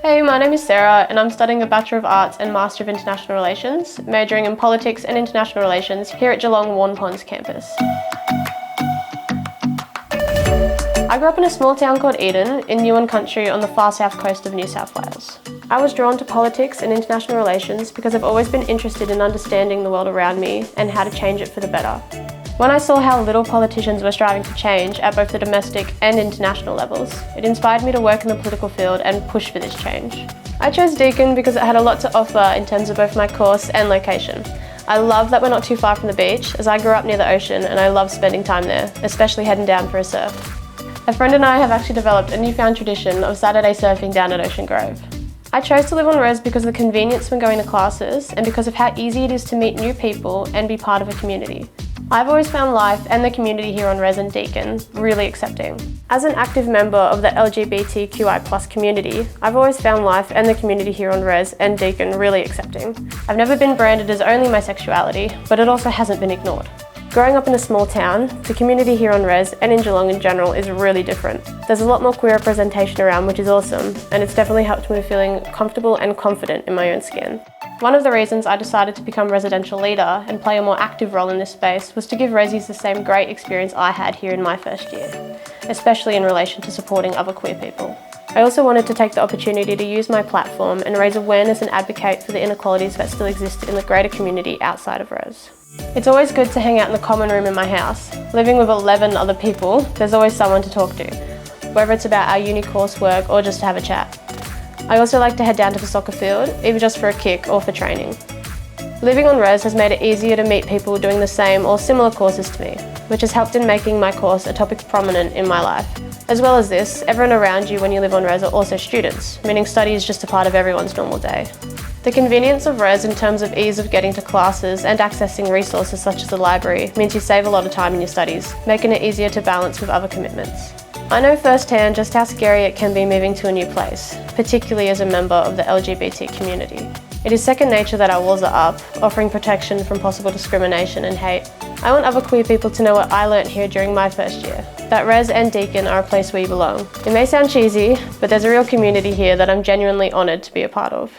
Hey, my name is Sarah and I'm studying a Bachelor of Arts and Master of International Relations, majoring in Politics and International Relations here at Geelong Warn Ponds campus. I grew up in a small town called Eden in Newen country on the far south coast of New South Wales. I was drawn to politics and international relations because I've always been interested in understanding the world around me and how to change it for the better. When I saw how little politicians were striving to change at both the domestic and international levels, it inspired me to work in the political field and push for this change. I chose Deakin because it had a lot to offer in terms of both my course and location. I love that we're not too far from the beach, as I grew up near the ocean and I love spending time there, especially heading down for a surf. A friend and I have actually developed a newfound tradition of Saturday surfing down at Ocean Grove. I chose to live on res because of the convenience when going to classes and because of how easy it is to meet new people and be part of a community. I've always found life and the community here on res and Deakin really accepting. As an active member of the LGBTQI+ community, I've always found life and the community here on res and Deakin really accepting. I've never been branded as only my sexuality, but it also hasn't been ignored. Growing up in a small town, the community here on res and in Geelong in general is really different. There's a lot more queer representation around, which is awesome, and it's definitely helped me feeling comfortable and confident in my own skin. One of the reasons I decided to become residential leader and play a more active role in this space was to give resies the same great experience I had here in my first year, especially in relation to supporting other queer people. I also wanted to take the opportunity to use my platform and raise awareness and advocate for the inequalities that still exist in the greater community outside of res. It's always good to hang out in the common room in my house. Living with 11 other people, there's always someone to talk to, whether it's about our uni coursework or just to have a chat. I also like to head down to the soccer field, either just for a kick or for training. Living on res has made it easier to meet people doing the same or similar courses to me, which has helped in making my course a topic prominent in my life. As well as this, everyone around you when you live on res are also students, meaning study is just a part of everyone's normal day. The convenience of res in terms of ease of getting to classes and accessing resources such as the library means you save a lot of time in your studies, making it easier to balance with other commitments. I know firsthand just how scary it can be moving to a new place, particularly as a member of the LGBT community. It is second nature that our walls are up, offering protection from possible discrimination and hate. I want other queer people to know what I learnt here during my first year, that res and Deakin are a place where you belong. It may sound cheesy, but there's a real community here that I'm genuinely honoured to be a part of.